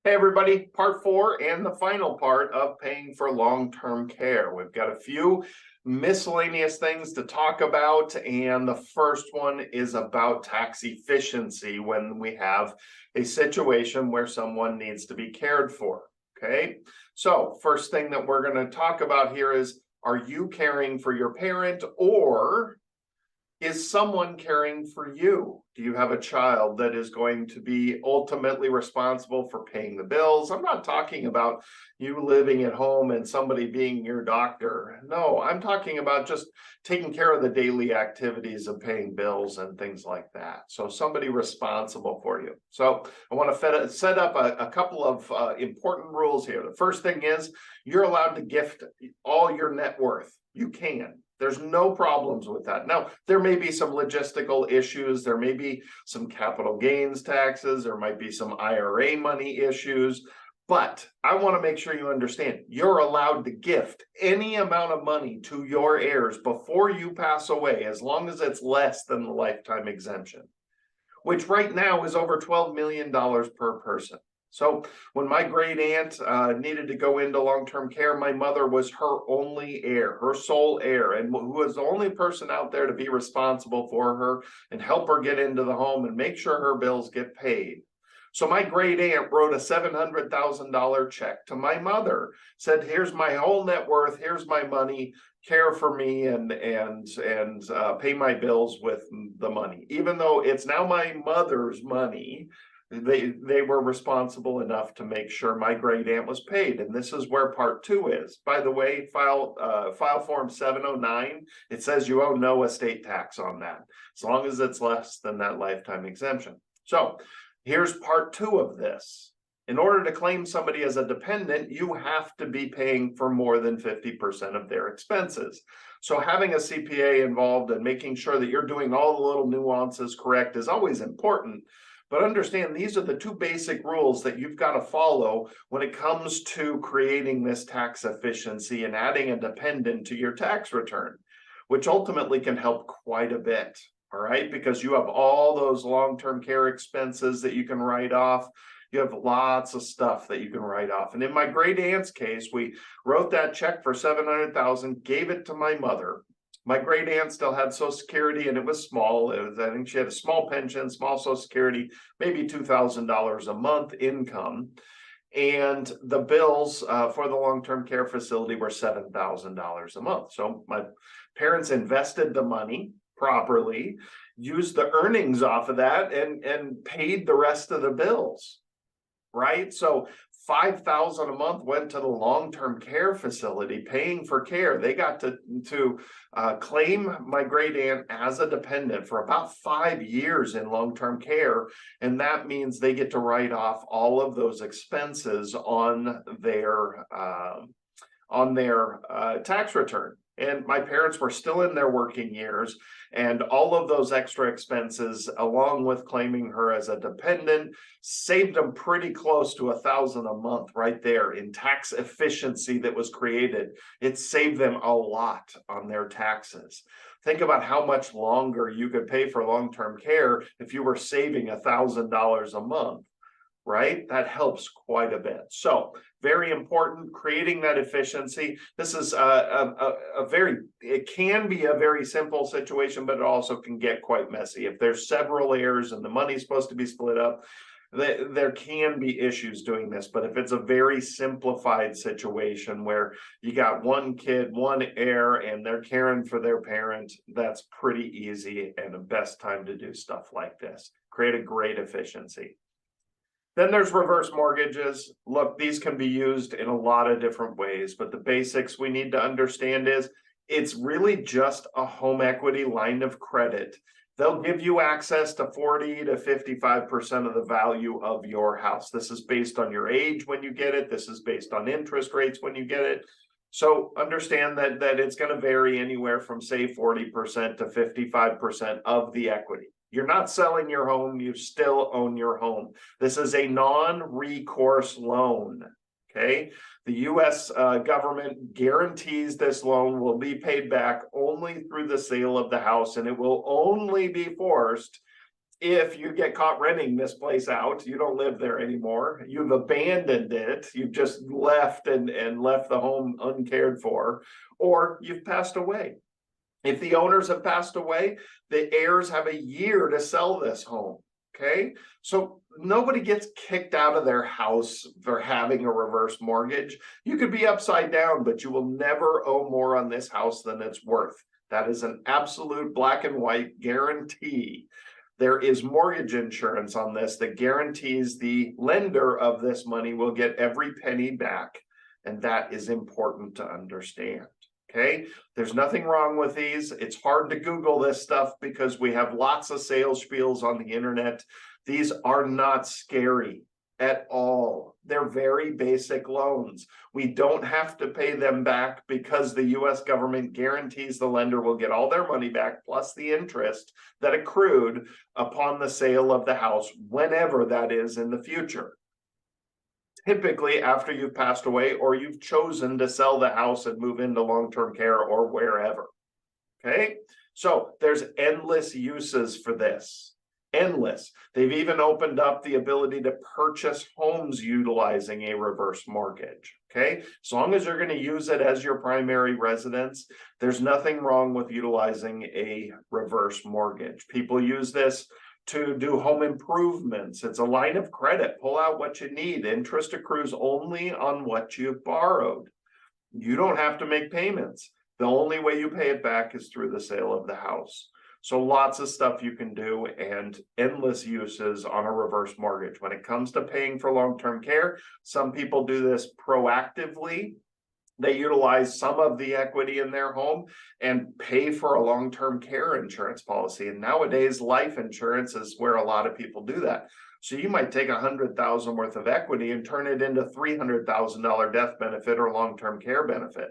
Hey everybody, part 4 and the final part of paying for long-term care. We've got a few miscellaneous things to talk about, and the first one is about tax efficiency when we have a situation where someone needs to be cared for. Okay, so first thing that we're going to talk about here is, are you caring for your parent, or is someone caring for you? Do you have a child that is going to be ultimately responsible for paying the bills? I'm not talking about you living at home and somebody being your doctor. No, I'm talking about just taking care of the daily activities of paying bills and things like that. So somebody responsible for you. So I want to set up a couple of important rules here. The first thing is, you're allowed to gift all your net worth. You can. There's no problems with that. Now, there may be some logistical issues. There may be some capital gains taxes. There might be some IRA money issues. But I want to make sure you understand, you're allowed to gift any amount of money to your heirs before you pass away, as long as it's less than the lifetime exemption, which right now is over $12 million per person. So when my great aunt needed to go into long-term care, my mother was her only heir, her sole heir, and who was the only person out there to be responsible for her and help her get into the home and make sure her bills get paid. So my great aunt wrote a $700,000 check to my mother, said, here's my whole net worth, here's my money, care for me and pay my bills with the money. Even though it's now my mother's money, they were responsible enough to make sure my great aunt was paid. And this is where part 2 is. By the way, file form 709, it says you owe no estate tax on that, as long as it's less than that lifetime exemption. So here's part 2 of this. In order to claim somebody as a dependent, you have to be paying for more than 50% of their expenses. So having a CPA involved and making sure that you're doing all the little nuances correct is always important. But understand, these are the 2 basic rules that you've got to follow when it comes to creating this tax efficiency and adding a dependent to your tax return, which ultimately can help quite a bit. All right, because you have all those long-term care expenses that you can write off. You have lots of stuff that you can write off. And in my great aunt's case, we wrote that check for $700,000, gave it to my mother. My great aunt still had Social Security, and it was small. I think she had a small pension, small Social Security, maybe $2,000 a month income. And the bills for the long-term care facility were $7,000 a month. So my parents invested the money properly, used the earnings off of that, and paid the rest of the bills, right? So $5,000 a month went to the long-term care facility, paying for care. They got to claim my great aunt as a dependent for about 5 years in long-term care, and that means they get to write off all of those expenses on their tax return. And my parents were still in their working years, and all of those extra expenses, along with claiming her as a dependent, saved them pretty close to $1,000 a month right there in tax efficiency that was created. It saved them a lot on their taxes. Think about how much longer you could pay for long-term care if you were saving $1,000 a month. Right? That helps quite a bit. So very important, creating that efficiency. This is it can be a very simple situation, but it also can get quite messy. If there's several heirs and the money's supposed to be split up, there can be issues doing this. But if it's a very simplified situation where you got one kid, one heir, and they're caring for their parent, that's pretty easy and the best time to do stuff like this. Create a great efficiency. Then there's reverse mortgages. Look, these can be used in a lot of different ways, but the basics we need to understand is it's really just a home equity line of credit. They'll give you access to 40 to 55% of the value of your house. This is based on your age when you get it. This is based on interest rates when you get it. So understand that it's going to vary anywhere from, say, 40% to 55% of the equity. You're not selling your home, you still own your home. This is a non-recourse loan, okay? The U.S. government guarantees this loan will be paid back only through the sale of the house, and it will only be forced if you get caught renting this place out, you don't live there anymore, you've abandoned it, you've just left and left the home uncared for, or you've passed away. If the owners have passed away, the heirs have a year to sell this home. Okay, so nobody gets kicked out of their house for having a reverse mortgage. You could be upside down, but you will never owe more on this house than it's worth. That is an absolute black and white guarantee. There is mortgage insurance on this that guarantees the lender of this money will get every penny back. And that is important to understand. Okay, there's nothing wrong with these. It's hard to Google this stuff because we have lots of sales spiels on the internet. These are not scary at all. They're very basic loans. We don't have to pay them back because the US government guarantees the lender will get all their money back plus the interest that accrued upon the sale of the house, whenever that is in the future. Typically after you've passed away or you've chosen to sell the house and move into long-term care or wherever. Okay, so there's endless uses for this. Endless. They've even opened up the ability to purchase homes utilizing a reverse mortgage. Okay, as long as you're going to use it as your primary residence, there's nothing wrong with utilizing a reverse mortgage. People use this to do home improvements. It's a line of credit. Pull out what you need. Interest accrues only on what you've borrowed. You don't have to make payments. The only way you pay it back is through the sale of the house. So lots of stuff you can do and endless uses on a reverse mortgage. When it comes to paying for long-term care, some people do this proactively. They utilize some of the equity in their home and pay for a long-term care insurance policy. And nowadays, life insurance is where a lot of people do that. So you might take $100,000 worth of equity and turn it into $300,000 death benefit or long-term care benefit.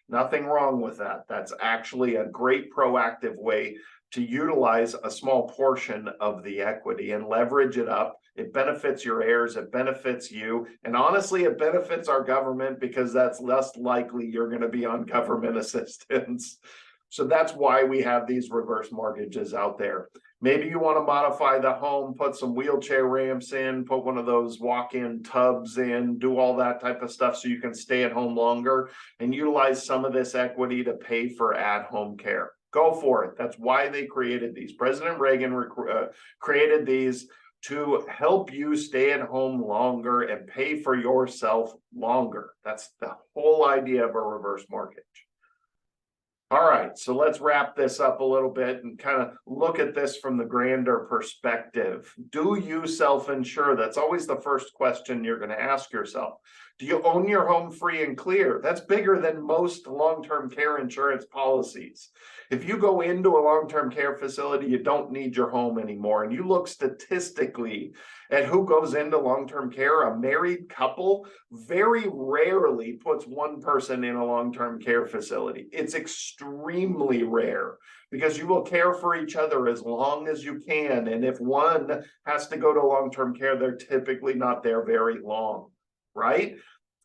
Nothing wrong with that. That's actually a great proactive way to utilize a small portion of the equity and leverage it up. It benefits your heirs, it benefits you, and honestly, it benefits our government because that's less likely you're going to be on government assistance. So that's why we have these reverse mortgages out there. Maybe you want to modify the home, put some wheelchair ramps in, put one of those walk-in tubs in, do all that type of stuff so you can stay at home longer and utilize some of this equity to pay for at-home care. Go for it. That's why they created these. President Reagan created these to help you stay at home longer and pay for yourself longer. That's the whole idea of a reverse mortgage. All right, so let's wrap this up a little bit and kind of look at this from the grander perspective. Do you self-insure? That's always the first question you're going to ask yourself. Do you own your home free and clear? That's bigger than most long-term care insurance policies. If you go into a long-term care facility, you don't need your home anymore. And you look statistically at who goes into long-term care, a married couple very rarely puts one person in a long-term care facility. It's extremely rare because you will care for each other as long as you can. And if one has to go to long-term care, they're typically not there very long, right?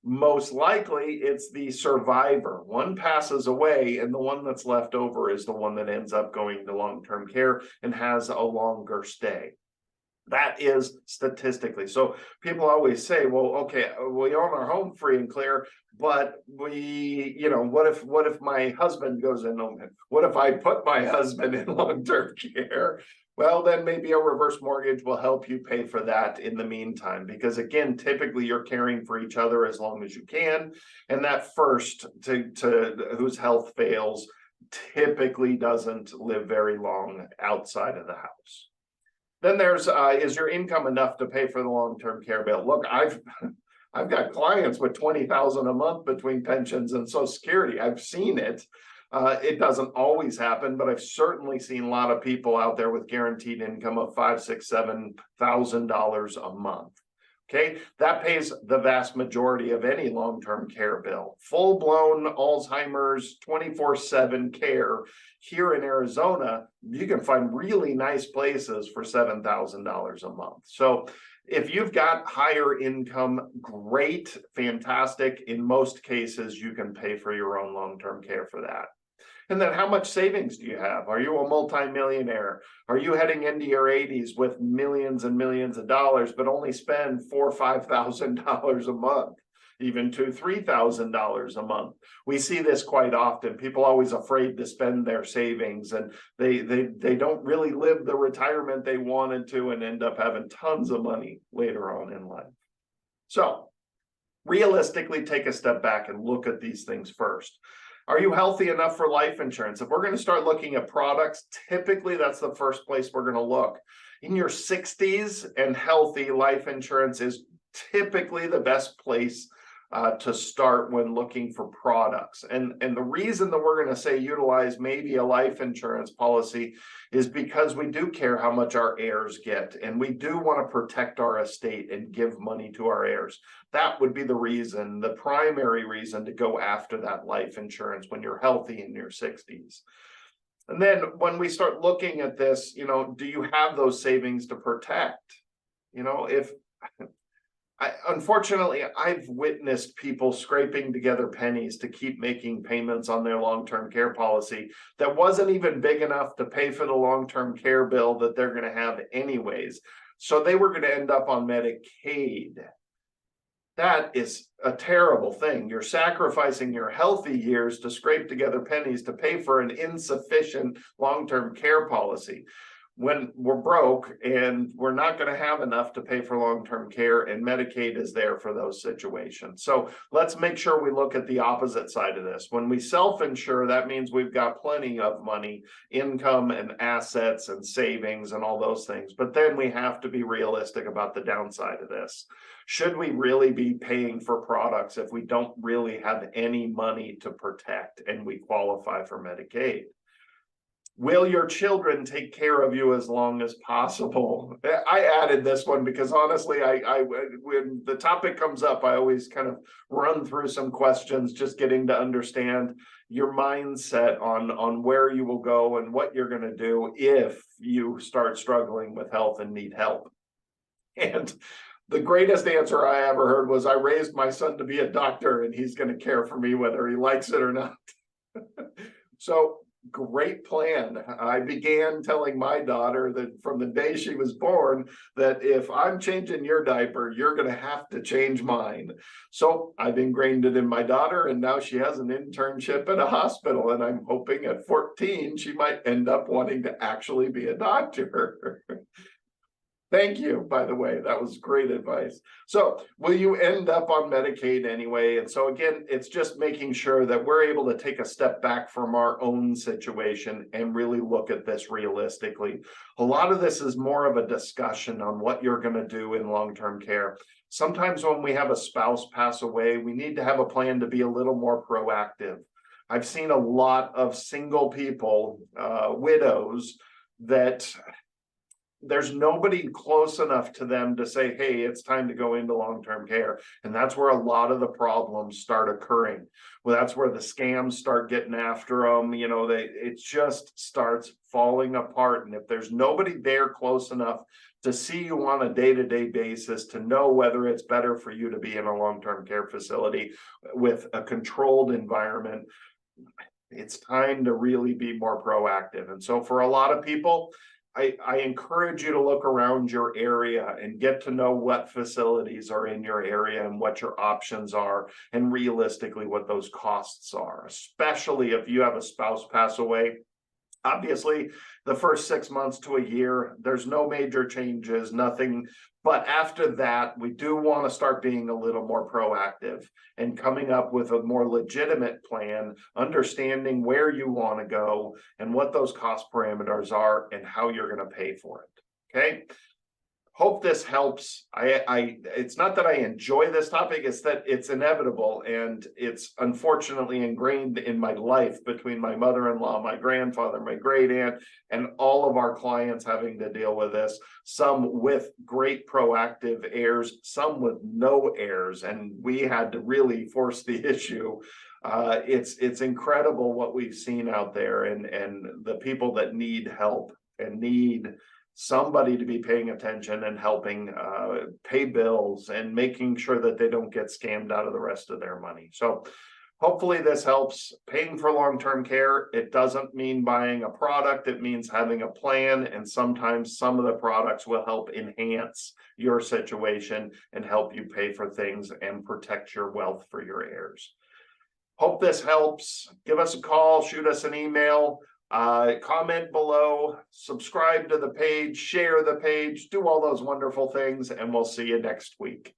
Most likely it's the survivor. One passes away and the one that's left over is the one that ends up going to long-term care and has a longer stay. That is statistically. So people always say, well, okay, we own our home free and clear, but we, what if my husband goes in? What if I put my husband in long-term care? Well, then maybe a reverse mortgage will help you pay for that in the meantime, because again, typically you're caring for each other as long as you can. And that first to whose health fails typically doesn't live very long outside of the house. Then there's, is your income enough to pay for the long-term care bill? Look, I've got clients with $20,000 a month between pensions and Social Security. I've seen it. It doesn't always happen, but I've certainly seen a lot of people out there with guaranteed income of $5,000, $6,000, $7,000 a month. Okay, that pays the vast majority of any long-term care bill. Full-blown Alzheimer's 24/7 care here in Arizona, you can find really nice places for $7,000 a month. So if you've got higher income, great, fantastic. In most cases, you can pay for your own long-term care for that. And then how much savings do you have? Are you a multimillionaire? Are you heading into your 80s with millions and millions of dollars, but only spend $4,000 or $5,000 a month, even $2,000, $3,000 a month? We see this quite often. People are always afraid to spend their savings, and they don't really live the retirement they wanted to and end up having tons of money later on in life. So realistically, take a step back and look at these things first. Are you healthy enough for life insurance? If we're going to start looking at products, typically that's the first place we're going to look. In your 60s and healthy, life insurance is typically the best place to start when looking for products. And the reason that we're going to say utilize maybe a life insurance policy is because we do care how much our heirs get, and we do want to protect our estate and give money to our heirs. That would be the reason, the primary reason, to go after that life insurance when you're healthy in your 60s. And then when we start looking at this, do you have those savings to protect? Unfortunately, I've witnessed people scraping together pennies to keep making payments on their long-term care policy that wasn't even big enough to pay for the long-term care bill that they're going to have anyways. So they were going to end up on Medicaid. That is a terrible thing. You're sacrificing your healthy years to scrape together pennies to pay for an insufficient long-term care policy. When we're broke and we're not going to have enough to pay for long-term care, and Medicaid is there for those situations. So let's make sure we look at the opposite side of this. When we self-insure, that means we've got plenty of money, income and assets and savings and all those things. But then we have to be realistic about the downside of this. Should we really be paying for products if we don't really have any money to protect and we qualify for Medicaid? Will your children take care of you as long as possible? I added this one because honestly, when the topic comes up, I always kind of run through some questions, just getting to understand your mindset on where you will go and what you're going to do if you start struggling with health and need help. And the greatest answer I ever heard was, I raised my son to be a doctor and he's going to care for me whether he likes it or not. So great plan. I began telling my daughter that from the day she was born, that if I'm changing your diaper, you're going to have to change mine. So I've ingrained it in my daughter, and now she has an internship at a hospital, and I'm hoping at 14 she might end up wanting to actually be a doctor. Thank you, by the way. That was great advice. So will you end up on Medicaid anyway? And so again, it's just making sure that we're able to take a step back from our own situation and really look at this realistically. A lot of this is more of a discussion on what you're going to do in long-term care. Sometimes when we have a spouse pass away, we need to have a plan to be a little more proactive. I've seen a lot of single people, widows, that there's nobody close enough to them to say, hey, it's time to go into long-term care. And that's where a lot of the problems start occurring. Well, that's where the scams start getting after them. It just starts falling apart. And if there's nobody there close enough to see you on a day-to-day basis, to know whether it's better for you to be in a long-term care facility with a controlled environment, it's time to really be more proactive. And so for a lot of people, I encourage you to look around your area and get to know what facilities are in your area and what your options are, and realistically what those costs are, especially if you have a spouse pass away. Obviously, the first 6 months to a year, there's no major changes, nothing. But after that, we do want to start being a little more proactive and coming up with a more legitimate plan, understanding where you want to go and what those cost parameters are and how you're going to pay for it. Okay. Hope this helps. It's not that I enjoy this topic, it's that it's inevitable, and it's unfortunately ingrained in my life between my mother-in-law, my grandfather, my great aunt, and all of our clients having to deal with this, some with great proactive heirs, some with no heirs, and we had to really force the issue. It's incredible what we've seen out there, and the people that need help and need somebody to be paying attention and helping pay bills and making sure that they don't get scammed out of the rest of their money. So Hopefully this helps. Paying for long-term care, it doesn't mean buying a product, it means having a plan, and sometimes some of the products will help enhance your situation and help you pay for things and protect your wealth for your heirs. Hope this helps. Give us a call, shoot us an email, comment below, subscribe to the page, share the page, do all those wonderful things, and we'll see you next week.